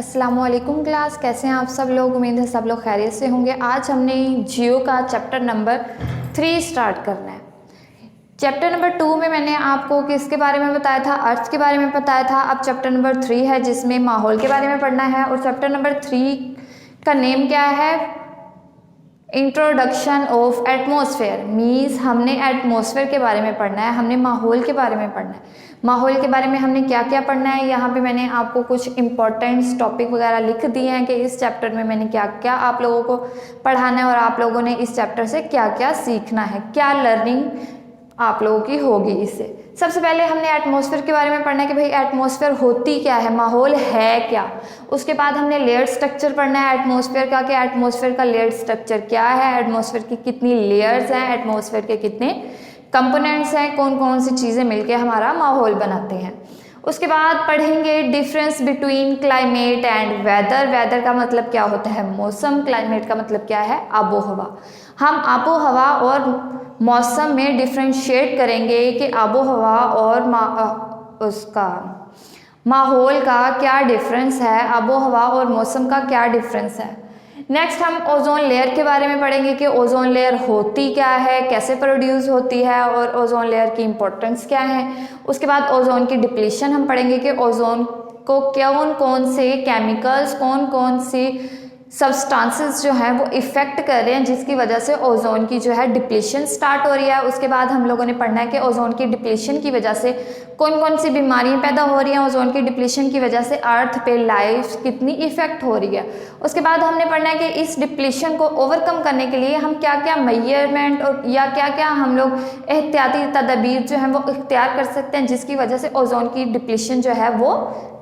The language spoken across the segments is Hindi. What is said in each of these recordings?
अस्सलामुअलैकुम क्लास, कैसे हैं आप सब लोग। उम्मीद है सब लोग खैरियत से होंगे। आज हमने जियो का चैप्टर नंबर 3 स्टार्ट करना है। चैप्टर नंबर 2 में मैंने आपको किसके बारे में बताया था, अर्थ के बारे में बताया था। अब चैप्टर नंबर 3 है जिसमें माहौल के बारे में पढ़ना है। और चैप्टर नंबर 3 का नेम क्या है, इंट्रोडक्शन ऑफ एटमॉस्फेयर। मीन्स हमने एटमॉस्फेयर के बारे में पढ़ना है, हमने माहौल के बारे में पढ़ना है। माहौल के बारे में हमने क्या क्या पढ़ना है, यहाँ पे मैंने आपको कुछ इंपॉर्टेंट टॉपिक वगैरह लिख दिए हैं कि इस चैप्टर में मैंने क्या क्या आप लोगों को पढ़ाना है और आप लोगों ने इस चैप्टर से क्या क्या सीखना है, क्या लर्निंग आप लोगों की होगी इससे। सबसे पहले हमने एटमॉस्फेयर के बारे में पढ़ना है कि भाई एटमॉस्फेयर होती क्या है, माहौल है क्या। उसके बाद हमने लेयर स्ट्रक्चर पढ़ना है एटमॉस्फेयर का, कि एटमॉस्फेयर का लेयर स्ट्रक्चर क्या है, एटमॉस्फेयर की कितनी लेयर्स हैं, एटमॉस्फेयर के कितने कंपोनेंट्स हैं, कौन कौन सी चीज़ें मिलकर हमारा माहौल बनाते हैं। उसके बाद पढ़ेंगे difference between climate and weather. Weather का मतलब क्या होता है, मौसम। क्लाइमेट का मतलब क्या है, आबो हवा। हम आबो हवा और मौसम में डिफ्रेंशिएट करेंगे कि आबो हवा और उसका माहौल का क्या डिफरेंस है, आबो हवा और मौसम का क्या डिफरेंस है। नेक्स्ट हम ओजोन लेयर के बारे में पढ़ेंगे कि ओजोन लेयर होती क्या है, कैसे प्रोड्यूस होती है और ओजोन लेयर की इंपॉर्टेंस क्या है। उसके बाद ओजोन की डिप्लीशन हम पढ़ेंगे कि ओजोन को कौन कौन से केमिकल्स, कौन कौन सी सब्सटेंसेस जो हैं वो इफ़ेक्ट कर रहे हैं जिसकी वजह से ओजोन की जो है डिप्लीशन स्टार्ट हो रही है। उसके बाद हम लोगों ने पढ़ना है कि ओजोन की डिप्लीशन की वजह से कौन कौन सी बीमारियां पैदा हो रही हैं, ओजोन की डिप्लीशन की वजह से अर्थ पे लाइफ कितनी इफेक्ट हो रही है। उसके बाद हमने पढ़ना है कि इस डिप्लीशन को ओवरकम करने के लिए हम क्या क्या मेजरमेंट और या क्या क्या हम लोग एहतियाती तदबीर जो है वो इख्तियार कर सकते हैं जिसकी वजह से ओजोन की डिप्लीशन जो है वो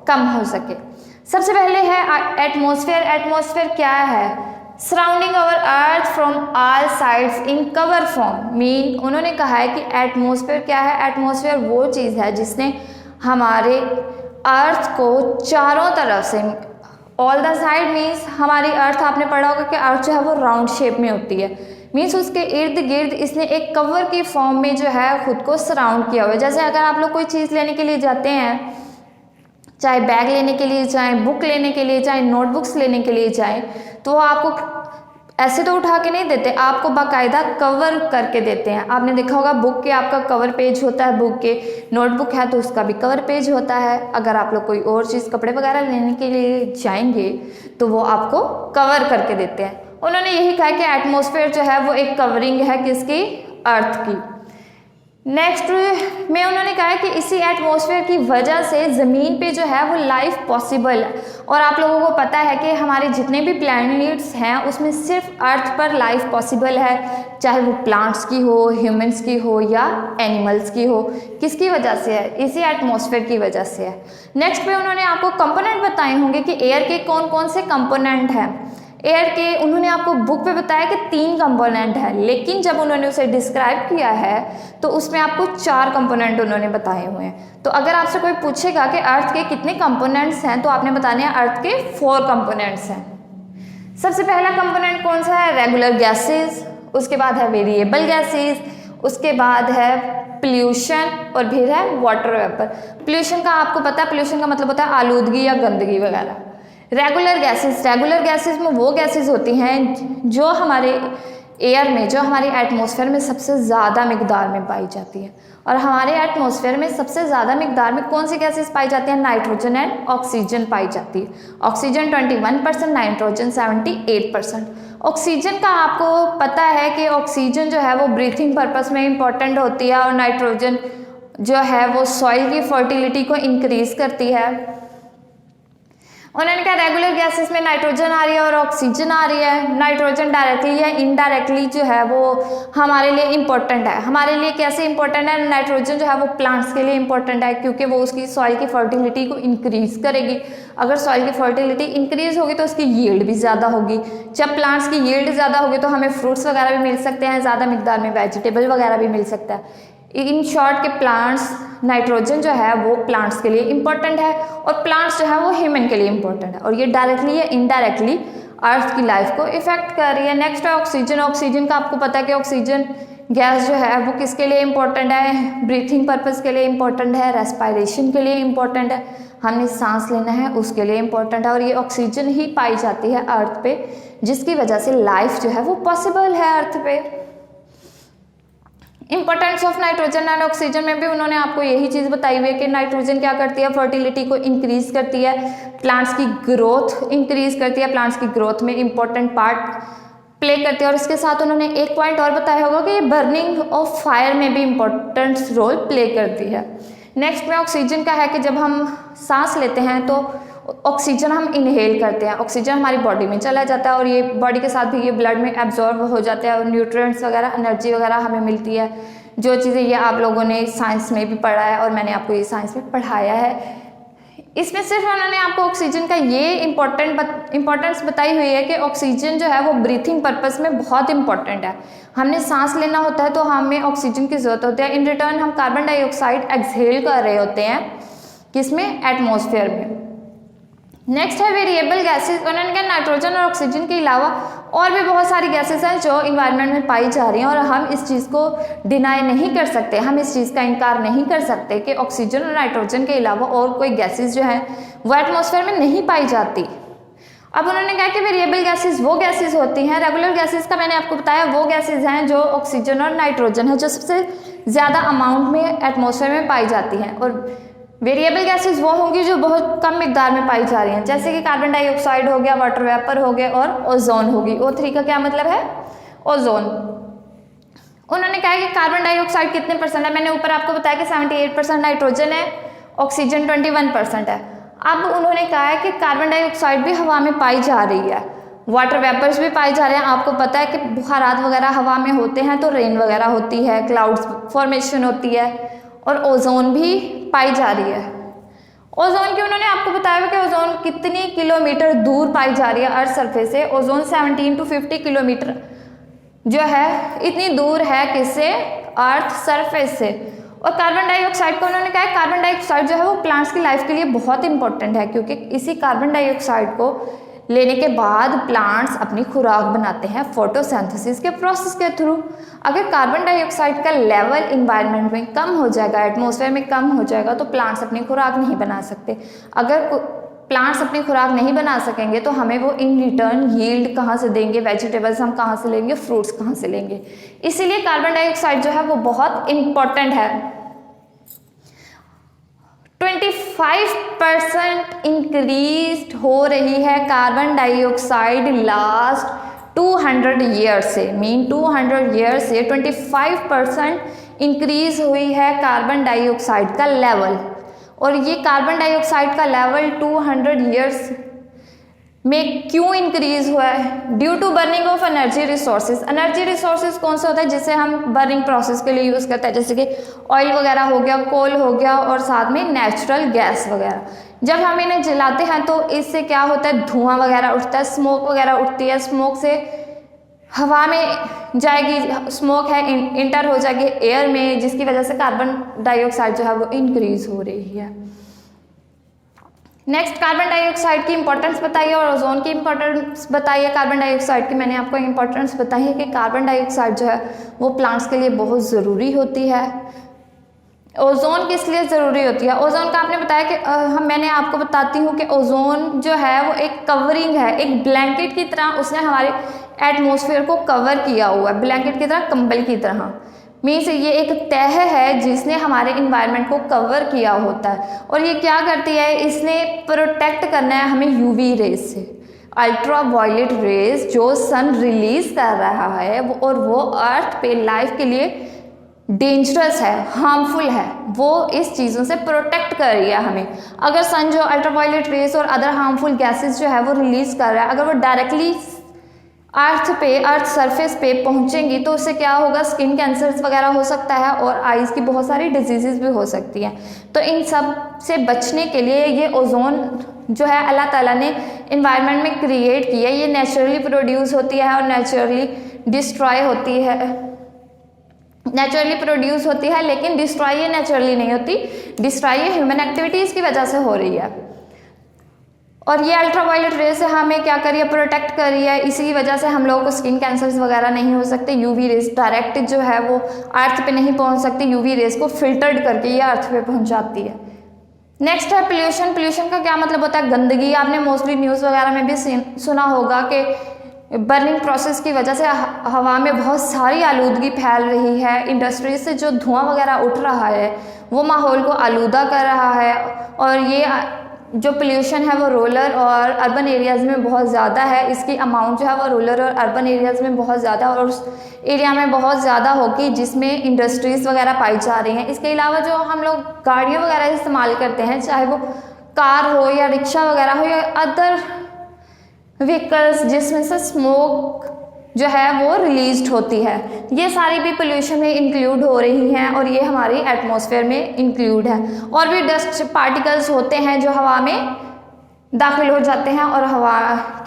कम हो सके। सबसे पहले है एटमॉस्फेयर। एटमॉस्फेयर क्या है, surrounding our earth from all sides in cover form. Mean उन्होंने कहा है कि एटमॉस्फेयर क्या है, एटमॉस्फेयर वो चीज़ है जिसने हमारे अर्थ को चारों तरफ से, ऑल द साइड मीन्स हमारी अर्थ, आपने पढ़ा होगा कि अर्थ जो है वो राउंड शेप में होती है। मीन्स उसके इर्द गिर्द इसने एक कवर की फॉर्म में जो है खुद को सराउंड किया हुआ है। जैसे अगर आप लोग कोई चीज़ लेने के लिए जाते हैं, चाहे बैग लेने के लिए चाहे बुक लेने के लिए, चाहे नोटबुक्स लेने के लिए जाए, तो आपको ऐसे तो उठा के नहीं देते, आपको बाकायदा कवर करके देते हैं। आपने देखा होगा बुक के आपका कवर पेज होता है, बुक के नोटबुक है तो उसका भी कवर पेज होता है। अगर आप लोग कोई और चीज़ कपड़े वगैरह लेने के लिए जाएंगे तो वो आपको कवर करके देते हैं। उन्होंने यही कहा कि एटमॉस्फेयर जो है वो एक कवरिंग है किसकी, अर्थ की। नेक्स्ट में उन्होंने कहा कि इसी एटमॉस्फेयर की वजह से ज़मीन पे जो है वो लाइफ पॉसिबल है। और आप लोगों को पता है कि हमारे जितने भी प्लैनेट्स हैं उसमें सिर्फ अर्थ पर लाइफ पॉसिबल है, चाहे वो प्लांट्स की हो, ह्यूमंस की हो या एनिमल्स की हो। किसकी वजह से है, इसी एटमॉस्फेयर की वजह से है। नेक्स्ट में उन्होंने आपको कंपोनेंट बताए होंगे कि एयर के कौन कौन से कंपोनेंट हैं। एयर के उन्होंने आपको बुक पे बताया कि 3 कंपोनेंट है, लेकिन जब उन्होंने उसे डिस्क्राइब किया है तो उसमें आपको 4 कंपोनेंट उन्होंने बताए हुए हैं। तो अगर आपसे कोई पूछेगा कि अर्थ के कितने कंपोनेंट्स हैं तो आपने बताने हैं अर्थ के 4 कंपोनेंट्स हैं। सबसे पहला कंपोनेंट कौन सा है, रेगुलर गैसेज। उसके बाद है वेरिएबल गैसेज, उसके बाद है पोल्यूशन और फिर है वाटर वेपर। पोल्यूशन का आपको पता है, पोल्यूशन का मतलब होता है आलूदगी या गंदगी वगैरह। रेगुलर गैसेस, रेगुलर गैसेस में वो गैसेस होती हैं जो हमारे एयर में, जो हमारी एटमॉस्फेयर में सबसे ज़्यादा मिकदार में पाई जाती है। और हमारे एटमॉस्फेयर में सबसे ज़्यादा मिकदार में कौन सी गैसेस पाई जाती हैं, नाइट्रोजन एंड ऑक्सीजन पाई जाती है। Oxygen 21%, nitrogen 78%। ऑक्सीजन का आपको पता है कि ऑक्सीजन जो है वो ब्रीथिंग पर्पस में इंपॉर्टेंट होती है और नाइट्रोजन जो है वो सॉइल की फर्टिलिटी को इंक्रीज करती है। उन्होंने कहा रेगुलर गैसेस में नाइट्रोजन आ रही है और ऑक्सीजन आ रही है। नाइट्रोजन डायरेक्टली या इनडायरेक्टली जो है वो हमारे लिए इम्पोर्टेंट है। हमारे लिए कैसे इंपॉर्टेंट है, नाइट्रोजन जो है वो प्लांट्स के लिए इंपॉर्टेंट है क्योंकि वो उसकी सॉइल की फर्टिलिटी को इंक्रीज करेगी। अगर सॉइल की फर्टिलिटी इंक्रीज होगी तो उसकी यील्ड भी ज़्यादा होगी। जब प्लांट्स की यील्ड ज़्यादा होगी तो हमें फ्रूट्स वगैरह भी मिल सकते हैं, ज़्यादा मिकदार में वेजिटेबल वगैरह भी मिल सकता है। इन शॉर्ट के प्लांट्स, नाइट्रोजन जो है वो प्लांट्स के लिए इंपॉर्टेंट है और प्लांट्स जो है वो ह्यूमन के लिए इंपॉर्टेंट है और ये डायरेक्टली या इनडायरेक्टली अर्थ की लाइफ को इफेक्ट कर रही है। नेक्स्ट है ऑक्सीजन। ऑक्सीजन का आपको पता है कि ऑक्सीजन गैस जो है वो किसके लिए इम्पोर्टेंट है, ब्रीथिंग पर्पस के लिए इम्पोर्टेंट है, रेस्पिरेशन के लिए इम्पोर्टेंट है, हमने सांस लेना है उसके लिए इम्पोर्टेंट है, और ये ऑक्सीजन ही पाई जाती है अर्थ पे, जिसकी वजह से लाइफ जो है वो पॉसिबल है अर्थ पे। Importance of nitrogen and oxygen में भी उन्होंने आपको यही चीज़ बताई हुई है कि नाइट्रोजन क्या करती है, फर्टिलिटी को इंक्रीज करती है, प्लांट्स की ग्रोथ इंक्रीज करती है, प्लांट्स की ग्रोथ में इंपॉर्टेंट पार्ट प्ले करती है। और इसके साथ उन्होंने एक पॉइंट और बताया होगा कि ये बर्निंग ऑफ फायर में भी इंपॉर्टेंट रोल प्ले करती है। नेक्स्ट में ऑक्सीजन का है कि जब हम सांस लेते हैं तो ऑक्सीजन हम इनहेल करते हैं, ऑक्सीजन हमारी बॉडी में चला जाता है और ये बॉडी के साथ भी ये ब्लड में एब्जॉर्ब हो जाते हैं और न्यूट्रिएंट्स वगैरह, एनर्जी वगैरह हमें मिलती है। जो चीज़ें ये आप लोगों ने साइंस में भी पढ़ा है और मैंने आपको ये साइंस में पढ़ाया है। इसमें सिर्फ उन्होंने आपको ऑक्सीजन का ये इम्पोर्टेंस बताई हुई है कि ऑक्सीजन जो है वो ब्रीथिंग पर्पस में बहुत इंपॉर्टेंट है। हमने सांस लेना होता है तो हमें ऑक्सीजन की जरूरत होती है। इन रिटर्न हम कार्बन डाइऑक्साइड एक्सहेल कर रहे होते हैं, किसमें, एटमॉस्फेयर में। नेक्स्ट है वेरिएबल गैसेस। उन्होंने कहा नाइट्रोजन और ऑक्सीजन के अलावा और भी बहुत सारी गैसेस हैं जो इन्वायरमेंट में पाई जा रही हैं और हम इस चीज़ को डिनाई नहीं कर सकते, हम इस चीज़ का इनकार नहीं कर सकते कि ऑक्सीजन और नाइट्रोजन के अलावा और कोई गैसेस जो है वो एटमॉस्फेयर में नहीं पाई जाती। अब उन्होंने कहा कि वेरिएबल गैसेस वो गैसेस होती हैं, रेगुलर गैसेस का मैंने आपको बताया वो गैसेस हैं जो ऑक्सीजन और नाइट्रोजन है जो सबसे ज़्यादा अमाउंट में एटमॉस्फेयर में पाई जाती हैं, और वेरिएबल गैसेस वो होंगी जो बहुत कम मिकदार में पाई जा रही हैं, जैसे कि कार्बन डाइऑक्साइड हो गया, वाटर वेपर हो गया और ओजोन होगी। O3 का क्या मतलब है, ओजोन। उन्होंने कहा कि कार्बन डाइऑक्साइड कितने परसेंट है, मैंने ऊपर आपको बताया कि 78% नाइट्रोजन है, ऑक्सीजन 21% है। अब उन्होंने कहा है कि कार्बन डाइऑक्साइड भी हवा में पाई जा रही है, वाटर वेपर्स भी पाए जा रहे हैं। आपको पता है कि बुखारात वगैरह हवा में होते हैं तो रेन वगैरह होती है, क्लाउड्स फॉर्मेशन होती है, और ओजोन भी पाई जा रही है। ओजोन की उन्होंने आपको बताया कि ओजोन कितनी किलोमीटर दूर पाई जा रही है अर्थ सरफेस से। ओजोन 17 to 50 किलोमीटर जो है इतनी दूर है किससे, अर्थ सरफेस से। और कार्बन डाइऑक्साइड को उन्होंने कहा कार्बन डाइऑक्साइड जो है वो प्लांट्स की लाइफ के लिए बहुत इंपॉर्टेंट है, क्योंकि इसी कार्बन डाइऑक्साइड को लेने के बाद प्लांट्स अपनी खुराक बनाते हैं फोटोसिंथेसिस के प्रोसेस के थ्रू। अगर कार्बन डाइऑक्साइड का लेवल इन्वायरमेंट में कम हो जाएगा, एटमॉस्फेयर में कम हो जाएगा, तो प्लांट्स अपनी खुराक नहीं बना सकते। अगर प्लांट्स अपनी खुराक नहीं बना सकेंगे तो हमें वो इन रिटर्न यील्ड कहाँ से देंगे, वेजिटेबल्स हम कहाँ से लेंगे, फ्रूट्स कहाँ से लेंगे। इसीलिए कार्बन डाइऑक्साइड जो है वो बहुत इंपॉर्टेंट है। 25% इंक्रीज हो रही है कार्बन डाइऑक्साइड लास्ट 200 ईयर से, 200 ईयर से 25% इंक्रीज हुई है कार्बन डाइऑक्साइड का लेवल। और ये कार्बन डाइऑक्साइड का लेवल 200 ईयर्स में क्यों इंक्रीज हुआ है, due to burning of energy resources. Energy resources कौन सा होता है जिसे हम बर्निंग प्रोसेस के लिए यूज़ करते हैं, जैसे कि ऑयल वगैरह हो गया, कोल हो गया और साथ में नेचुरल गैस वगैरह। जब हम इन्हें जलाते हैं तो इससे क्या होता है, धुआं वगैरह उठता है, स्मोक वगैरह उठती है, स्मोक से हवा में जाएगी, स्मोक है इंटर हो जाएगी एयर में, जिसकी वजह से कार्बन डाइऑक्साइड जो है वो इंक्रीज हो रही है। नेक्स्ट कार्बन डाइऑक्साइड की इंपॉर्टेंस बताइए और ओजोन की इंपॉर्टेंस बताइए। कार्बन डाइऑक्साइड की मैंने आपको इंपॉर्टेंस बताई है कि कार्बन डाइऑक्साइड जो है वो प्लांट्स के लिए बहुत ज़रूरी होती है। ओजोन किस लिए ज़रूरी होती है, ओजोन का आपने बताया कि मैंने आपको बताती हूँ कि ओजोन जो है वो एक कवरिंग है, एक ब्लैंकेट की तरह उसने हमारे एटमॉस्फेयर को कवर किया हुआ है, ब्लैंकेट की तरह, कंबल की तरह। मीन्स ये एक तह है जिसने हमारे इन्वायरमेंट को कवर किया होता है। और ये क्या करती है, इसने प्रोटेक्ट करना है हमें यूवी रेज से, अल्ट्रा वायलेट रेज जो सन रिलीज कर रहा है और वो अर्थ पे लाइफ के लिए डेंजरस है, हार्मफुल है, वो इस चीज़ों से प्रोटेक्ट कर रही है हमें। अगर सन जो अल्ट्रा वायलेट रेज और अदर हार्मफुल गैसेस जो है वो रिलीज कर रहा है, अगर वो डायरेक्टली अर्थ सरफेस पे पहुंचेंगी तो उससे क्या होगा, स्किन कैंसर्स वगैरह हो सकता है और आइज़ की बहुत सारी डिजीजेस भी हो सकती हैं। तो इन सब से बचने के लिए ये ओजोन जो है अल्लाह ताला ने इन्वायरमेंट में क्रिएट की है। ये नेचुरली प्रोड्यूस होती है और नेचुरली डिस्ट्रॉय होती है, नेचुरली प्रोड्यूस होती है, लेकिन डिस्ट्रॉय ये नेचुरली नहीं होती, डिस्ट्रॉय ये ह्यूमन एक्टिविटीज़ की वजह से हो रही है। और ये अल्ट्रावायलेट रे से हमें क्या कर रही है, प्रोटेक्ट कर रही है। इसी वजह से हम लोगों को स्किन कैंसर्स वगैरह नहीं हो सकते। यूवी रेस डायरेक्ट जो है वो अर्थ पे नहीं पहुंच सकती, यूवी रेस को फिल्टर्ड करके ये अर्थ पे पहुंच जाती है। नेक्स्ट है पोल्यूशन। पोल्यूशन का क्या मतलब होता है, गंदगी। आपने मोस्टली न्यूज़ वगैरह में भी सुना होगा कि बर्निंग प्रोसेस की वजह से हवा में बहुत सारी आलूदगी फैल रही है। इंडस्ट्रीज से जो धुआं वगैरह उठ रहा है वो माहौल को आलूदा कर रहा है। और ये जो पोल्यूशन है वो रूरल और अर्बन एरियाज़ में बहुत ज़्यादा है। इसकी अमाउंट जो है वो रूरल और अर्बन एरियाज़ में बहुत ज़्यादा और उस एरिया में बहुत ज़्यादा होगी जिसमें इंडस्ट्रीज़ वगैरह पाई जा रही हैं। इसके अलावा जो हम लोग गाड़ियाँ वगैरह इस्तेमाल करते हैं, चाहे वो कार हो या रिक्शा वगैरह हो या अदर व्हीकल्स जिसमें से स्मोक जो है वो रिलीज्ड होती है, ये सारी भी पोल्यूशन में इंक्लूड हो रही हैं और ये हमारी एटमॉस्फेयर में इंक्लूड है। और भी डस्ट पार्टिकल्स होते हैं जो हवा में दाखिल हो जाते हैं और हवा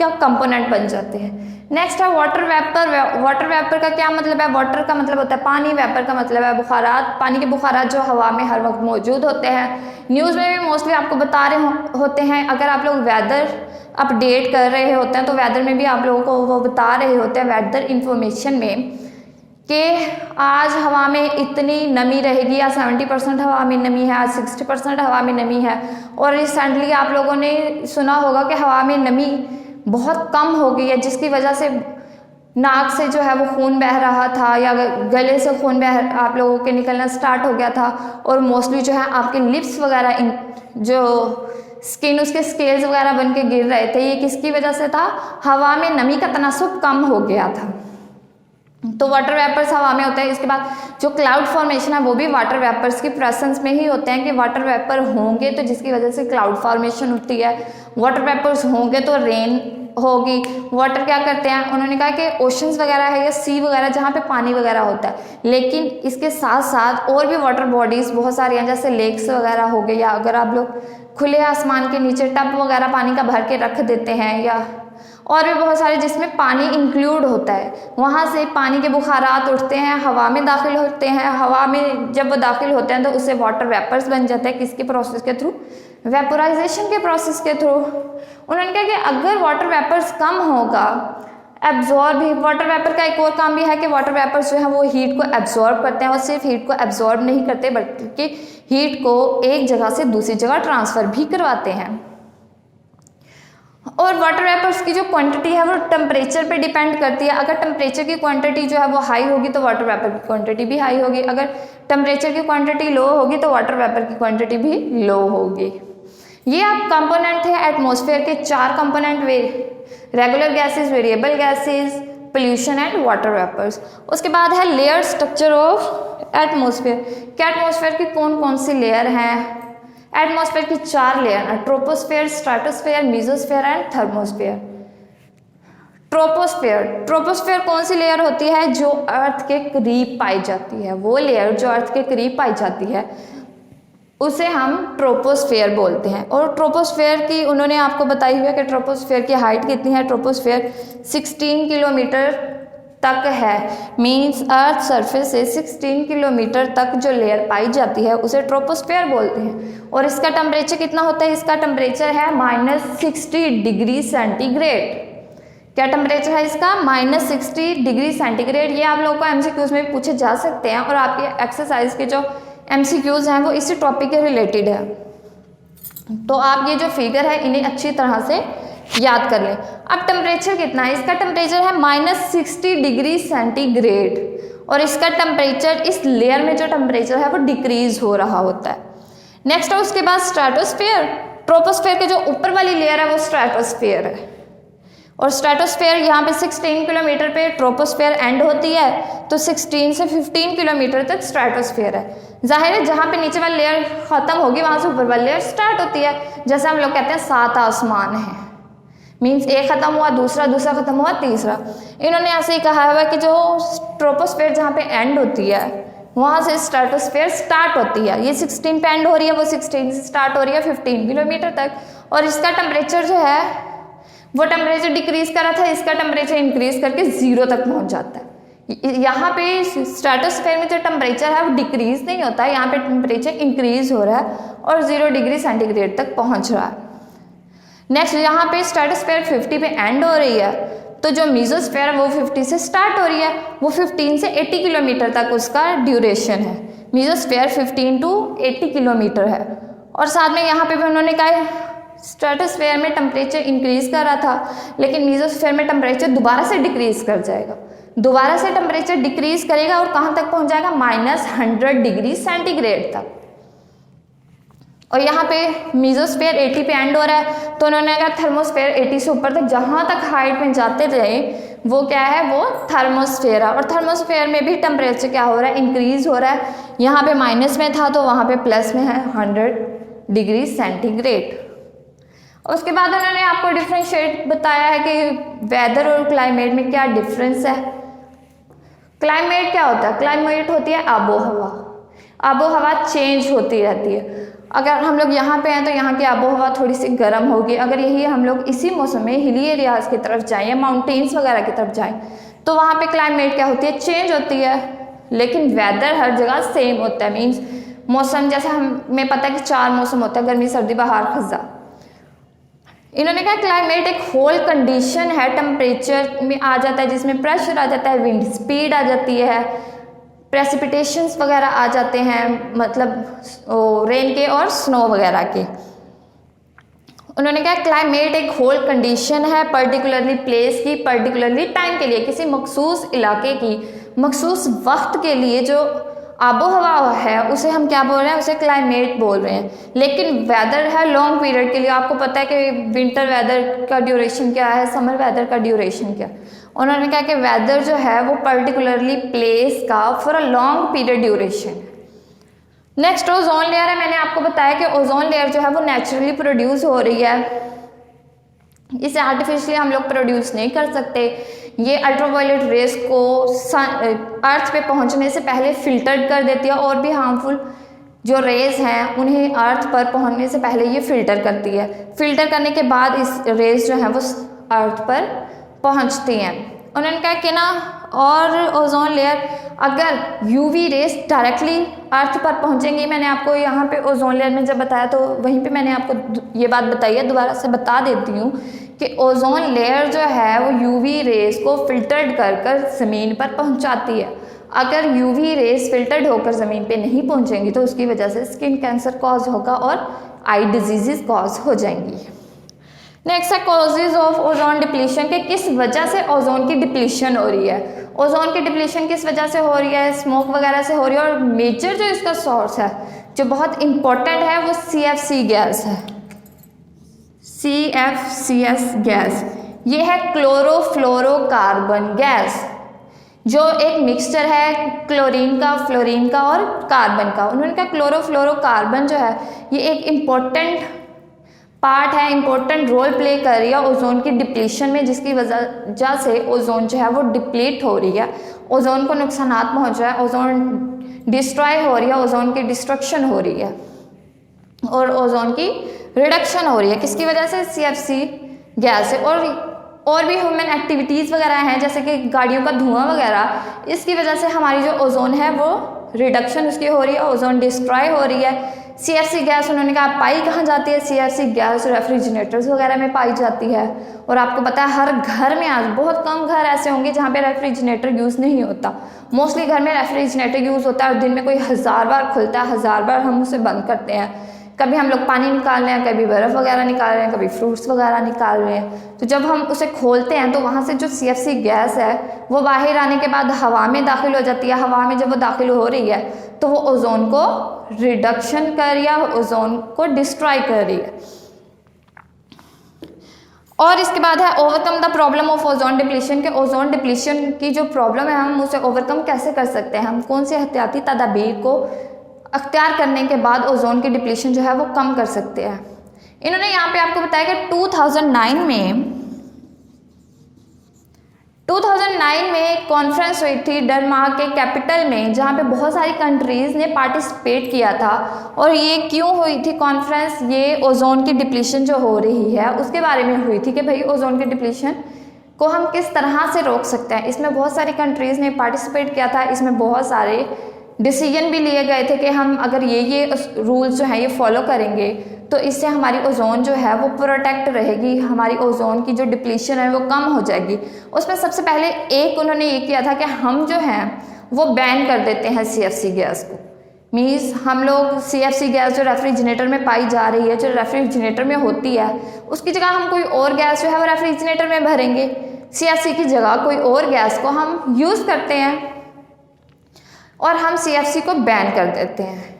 का कंपोनेंट बन जाते हैं। नेक्स्ट है वाटर वेपर। वाटर वेपर का क्या मतलब है, वाटर का मतलब होता है पानी, वेपर का मतलब है बुखारात। पानी के बुखारात जो हवा में हर वक्त मौजूद होते हैं। न्यूज़ में भी मोस्टली आपको बता रहे होते हैं। अगर आप लोग वेदर अपडेट कर रहे होते हैं तो वेदर में भी आप लोगों को वो बता रहे होते हैं वेदर इंफॉर्मेशन में कि आज हवा में इतनी नमी रहेगी, या 70% हवा में नमी है, आज 60% हवा में नमी है। और रिसेंटली आप लोगों ने सुना होगा कि हवा में नमी बहुत कम हो गई है, जिसकी वजह से नाक से जो है वो खून बह रहा था या गले से खून बह आप लोगों के निकलना स्टार्ट हो गया था। और मोस्टली जो है आपके लिप्स वगैरह जो स्किन उसके स्केल्स वगैरह बन के गिर रहे थे। ये किसकी वजह से था, हवा में नमी का तनासुब कम हो गया था। तो वाटर वेपर्स हवा में होते हैं। इसके बाद जो क्लाउड फॉर्मेशन है वो भी वाटर वेपर्स की प्रेजेंस में ही होते हैं कि वाटर वेपर होंगे तो जिसकी वजह से क्लाउड फॉर्मेशन होती है। वाटर वेपर्स होंगे तो रेन होगी। वाटर क्या करते हैं, उन्होंने कहा कि ओशंस वगैरह है या सी वगैरह जहाँ पे पानी वगैरह होता है, लेकिन इसके साथ साथ और भी वाटर बॉडीज बहुत सारी हैं जैसे लेक्स वगैरह हो गए, या अगर आप लोग खुले आसमान के नीचे टब वगैरह पानी का भर के रख देते हैं, या और भी बहुत सारे जिसमें पानी इंक्लूड होता है, वहाँ से पानी के बुखारात उठते हैं, हवा में दाखिल होते हैं। हवा में जब वो दाखिल होते हैं तो उससे वाटर वेपर्स बन जाते हैं। किसके प्रोसेस के थ्रू, वेपोराइजेशन के प्रोसेस के थ्रू। उन्होंने कहा कि अगर वाटर वेपर्स कम होगा, एब्जॉर्ब ही, वाटर वेपर का एक और काम भी है कि वाटर वेपर्स जो है वो हीट को एब्जॉर्ब करते हैं और सिर्फ हीट को एब्जॉर्ब नहीं करते बल्कि हीट को एक जगह से दूसरी जगह ट्रांसफ़र भी करवाते हैं। और वाटर वेपर्स की जो क्वांटिटी है वो टेम्परेचर पे डिपेंड करती है। अगर टेम्परेचर की क्वांटिटी जो है वो हाई होगी तो वाटर वेपर की क्वांटिटी भी हाई होगी, अगर टेम्परेचर की क्वांटिटी लो होगी तो वाटर वेपर की क्वांटिटी भी लो होगी। ये आप कंपोनेंट है एटमॉस्फेयर के 4 component, regular gases, variable gases, pollution and water vapours. उसके बाद है लेयर स्ट्रक्चर ऑफ एटमॉस्फेयर कि एटमॉस्फेयर की कौन कौन सी लेयर हैं। एटमॉस्फेयर की 4 लेयर है, troposphere, stratosphere, mesosphere and thermosphere. Troposphere कौन सी लेयर होती है, जो अर्थ के करीब पाई जाती है। वो लेयर जो अर्थ के करीब पाई जाती है उसे हम ट्रोपोस्फेयर बोलते हैं। और ट्रोपोस्फेयर की उन्होंने आपको बताई हुई है कि ट्रोपोस्फेयर की हाइट कितनी है। ट्रोपोस्फेयर 16 किलोमीटर तक है, मीन्स अर्थ सरफेस से 16 किलोमीटर तक जो लेयर पाई जाती है उसे ट्रोपोस्फेयर बोलते हैं। और इसका टेम्परेचर कितना होता है, इसका टेम्परेचर है -60 डिग्री सेंटीग्रेड। क्या टेम्परेचर है इसका, -60 डिग्री सेंटीग्रेड। ये आप लोगों को एमसीक्यूज में भी पूछे जा सकते हैं और आपके एक्सरसाइज के जो एमसीक्यूज हैं वो इसी टॉपिक के रिलेटेड है। तो आप ये जो फिगर है इन्हें अच्छी तरह से याद कर लें। अब टेम्परेचर कितना है, इसका टेम्परेचर है -60 डिग्री सेंटीग्रेड और इसका टेम्परेचर इस लेयर में जो टेम्परेचर है वो डिक्रीज हो रहा होता है। नेक्स्ट है उसके बाद स्ट्रेटोस्फेयर। ट्रोपोस्फेयर के जो ऊपर वाली लेयर है वो स्ट्रेटोस्फेयर है और स्ट्रेटोस्फेयर यहाँ पे 16 किलोमीटर पे ट्रोपोस्फेयर एंड होती है, तो 16 से 15 किलोमीटर तक स्ट्रेटोस्फेयर है। जाहिर है जहाँ पे नीचे वाली लेयर ख़त्म होगी वहाँ से ऊपर वाली लेयर स्टार्ट होती है। जैसे हम लोग कहते हैं 7 आसमान हैं, मीन्स एक ख़त्म हुआ दूसरा, दूसरा ख़त्म हुआ तीसरा। इन्होंने ऐसे ही कहा हुआ कि जो ट्रोपोस्फेयर जहाँ पे एंड होती है वहाँ से स्ट्रेटोस्फेयर स्टार्ट होती है। ये 16 पे एंड हो रही है, वो 16 से स्टार्ट हो रही है 15 किलोमीटर तक। और इसका टेम्परेचर जो है वो टेम्परेचर डिक्रीज कर रहा था, इसका टेम्परेचर इंक्रीज करके 0 तक पहुँच जाता है। यहाँ पे स्ट्रेटोस्फेयर में जो टेम्परेचर है वो डिक्रीज नहीं होता है, यहाँ पे टेम्परेचर इंक्रीज हो रहा है और 0 डिग्री सेंटीग्रेड तक पहुँच रहा है। नेक्स्ट यहाँ पे स्ट्रेटोस्फीयर 50 पे एंड हो रही है, तो जो मीजोस्फीयर है वो 50 से स्टार्ट हो रही है, वो 15 से 80 किलोमीटर तक उसका ड्यूरेशन है। मीजोस्फीयर 15 to 80 किलोमीटर है। और साथ में यहाँ पे भी उन्होंने कहा स्ट्रेटोस्फीयर में टेम्परेचर इंक्रीज कर रहा था, लेकिन मीजोस्फीयर में टेम्परेचर दोबारा से डिक्रीज कर जाएगा, दोबारा से टेम्परेचर डिक्रीज करेगा और कहाँ तक पहुँच जाएगा, -100 डिग्री सेंटीग्रेड तक। और यहाँ पे मीजोस्फीयर 80 पे एंड हो रहा है, तो उन्होंने कहा थर्मोस्फीयर 80 से ऊपर तक जहाँ तक हाइट में जाते रहे वो क्या है, वो थर्मोस्फीयर है। और थर्मोस्फीयर में भी टेम्परेचर क्या हो रहा है, इंक्रीज हो रहा है। यहाँ पे माइनस में था तो वहाँ पे प्लस में है 100 डिग्री सेंटीग्रेड। उसके बाद उन्होंने आपको डिफ्रेंशिएट बताया है कि वेदर और क्लाइमेट में क्या डिफरेंस है। क्लाइमेट क्या होता है, क्लाइमेट होती है आबो हवा, आबो हवा चेंज होती रहती है। अगर हम लोग यहाँ पे हैं तो यहाँ की आबो हवा थोड़ी सी गर्म होगी, अगर यही हम लोग इसी मौसम में हिली एरियाज की तरफ जाएं या माउंटेन्स वगैरह की तरफ जाएं तो वहाँ पे क्लाइमेट क्या होती है, चेंज होती है। लेकिन वेदर हर जगह सेम होता है, मीन्स मौसम जैसे हमें पता है कि 4 मौसम होता है, गर्मी सर्दी बहार खज़ा। इन्होंने कहा क्लाइमेट एक होल कंडीशन है, टेम्परेचर में आ जाता है जिसमें प्रेशर आ जाता है, विंड स्पीड आ जाती है, प्रेसिपिटेशंस वगैरह आ जाते हैं, मतलब रेन के और स्नो वगैरह के। उन्होंने कहा क्लाइमेट एक होल कंडीशन है, पर्टिकुलरली प्लेस की, पर्टिकुलरली टाइम के लिए, किसी मखसूस इलाके की मखसूस वक्त के लिए जो आबो हवा है उसे हम क्या बोल रहे हैं, उसे क्लाइमेट बोल रहे हैं। लेकिन वेदर है लॉन्ग पीरियड के लिए। आपको पता है कि विंटर वेदर का ड्यूरेशन क्या है, समर वेदर का ड्यूरेशन क्या है। उन्होंने कहा कि वेदर जो है वो पर्टिकुलरली प्लेस का for a long period duration. Next ozone layer है। मैंने आपको बताया कि ओजोन लेयर जो है वो नेचुरली प्रोड्यूस हो रही है, इसे आर्टिफिशियली हम लोग प्रोड्यूस नहीं कर सकते। ये अल्ट्रावायलेट रेस को अर्थ पे पहुंचने से पहले फिल्टर कर देती है, और भी हार्मफुल जो रेज हैं उन्हें अर्थ पर पहुंचने से पहले ये फिल्टर करती है। फिल्टर करने के बाद इस रेस जो है वो अर्थ पर पहुंचती हैं। उन्होंने कहा कि ना, और ओजोन लेयर अगर यूवी रेस डायरेक्टली अर्थ पर पहुंचेंगी, मैंने आपको यहाँ पे ओजोन लेयर में जब बताया तो वहीं पे मैंने आपको ये बात बताई है, दोबारा से बता देती हूँ कि ओजोन लेयर जो है वो यूवी रेस को फिल्टर्ड कर ज़मीन पर पहुँचाती है। अगर यूवी रेस फिल्टर्ड होकर ज़मीन पे नहीं पहुँचेंगी तो उसकी वजह से स्किन कैंसर कॉज होगा और आई डिजीज़ कॉज हो जाएंगी। नेक्स्ट है कॉजेज ऑफ ओजोन डिप्लीशन, के किस वजह से ओजोन की डिप्लीशन हो रही है। ओजोन की डिप्लीशन किस वजह से हो रही है, स्मोक वगैरह से हो रही है। और मेजर जो इसका सोर्स है जो बहुत इंपॉर्टेंट है वो CFC गैस है, CFCS गैस। ये है क्लोरोफ्लोरोकार्बन गैस, जो एक मिक्सचर है क्लोरीन का, फ्लोरीन का और कार्बन का। उन्होंने कहा क्लोरोफ्लोरोकार्बन जो है ये एक इम्पोर्टेंट पार्ट है, इंपॉर्टेंट रोल प्ले कर रही है ओजोन की डिप्लीशन में, जिसकी वजह से ओजोन जो है वो डिप्लीट हो रही है, ओजोन को नुकसानात पहुंच रहा है, ओजोन डिस्ट्रॉय हो रही है, ओजोन की डिस्ट्रक्शन हो रही है और ओजोन की रिडक्शन हो रही है। किसकी वजह से, CFC गैस से। और भी ह्यूमन एक्टिविटीज़ वगैरह हैं जैसे कि गाड़ियों का धुआं वगैरह, इसकी वजह से हमारी जो ओजोन है वो रिडक्शन उसकी हो रही है, ओजोन डिस्ट्रॉय हो रही है। CFC गैस उन्होंने कहा पाई कहाँ जाती है, CFC गैस रेफ्रिजरेटर्स वगैरह में पाई जाती है। और आपको पता है हर घर में आज बहुत कम घर ऐसे होंगे जहाँ पे रेफ्रिजरेटर यूज़ नहीं होता। मोस्टली घर में रेफ्रिजरेटर यूज़ होता है और दिन में कोई 1000 बार खुलता है, 1000 बार हम उसे बंद करते हैं। कभी हम लोग पानी निकाल रहे हैं, कभी बर्फ़ वगैरह निकाल रहे हैं, कभी फ्रूट्स वगैरह निकाल रहे हैं। तो जब हम उसे खोलते हैं तो वहाँ से जो CFC गैस है वो बाहर आने के बाद हवा में दाखिल हो जाती है। हवा में जब वो दाखिल हो रही है तो वो ओजोन को रिडक्शन कर रही है, ओजोन को डिस्ट्रॉय कर रही है। और इसके बाद है overcome the problem of ozone depletion, के ओजोन डिप्लीशन की जो प्रॉब्लम है हम उसे ओवरकम कैसे कर सकते हैं, हम कौन से एहतियाती तदाबीर को अख्तियार करने के बाद ओजोन की डिप्लीशन जो है वो कम कर सकते हैं। इन्होंने यहाँ पे आपको बताया कि 2009 में एक कॉन्फ्रेंस हुई थी डेनमार्क के कैपिटल में, जहाँ पे बहुत सारी कंट्रीज़ ने पार्टिसिपेट किया था। और ये क्यों हुई थी कॉन्फ्रेंस, ये ओजोन की डिप्लीशन जो हो रही है उसके बारे में हुई थी कि भाई ओजोन की डिप्लीशन को हम किस तरह से रोक सकते हैं। इसमें बहुत सारी कंट्रीज़ ने पार्टिसिपेट किया था, इसमें बहुत सारे डिसीजन भी लिए गए थे कि हम अगर ये रूल्स जो हैं ये फॉलो करेंगे तो इससे हमारी ओजोन जो है वो प्रोटेक्ट रहेगी, हमारी ओजोन की जो डिप्लीशन है वो कम हो जाएगी। उसमें सबसे पहले एक उन्होंने ये किया था कि हम जो हैं वो बैन कर देते हैं CFC गैस को। मीन्स हम लोग CFC गैस जो रेफ्रिजरेटर में पाई जा रही है, जो रेफ्रिजरेटर में होती है, उसकी जगह हम कोई और गैस जो है वो रेफ्रिजरेटर में भरेंगे। CFC की जगह कोई और गैस को हम यूज़ करते हैं और हम CFC को बैन कर देते हैं।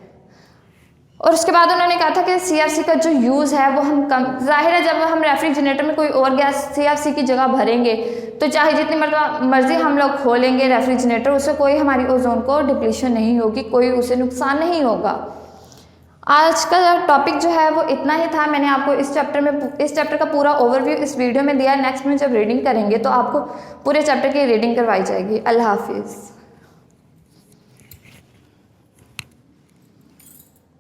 और उसके बाद उन्होंने कहा था कि CFC का जो यूज़ है वो हम कम, जाहिर है जब हम रेफ्रिजरेटर में कोई और गैस CFC की जगह भरेंगे तो चाहे जितनी मर्जी हम लोग खोलेंगे रेफ्रिजरेटर, उससे कोई हमारी ओजोन को डिप्लीशन नहीं होगी, कोई उसे नुकसान नहीं होगा। आज का टॉपिक जो है वो इतना ही था। मैंने आपको इस चैप्टर का पूरा ओवरव्यू इस वीडियो में दिया। नेक्स्ट में जब रीडिंग करेंगे तो आपको पूरे चैप्टर की रीडिंग करवाई जाएगी। अल्लाह हाफिज़।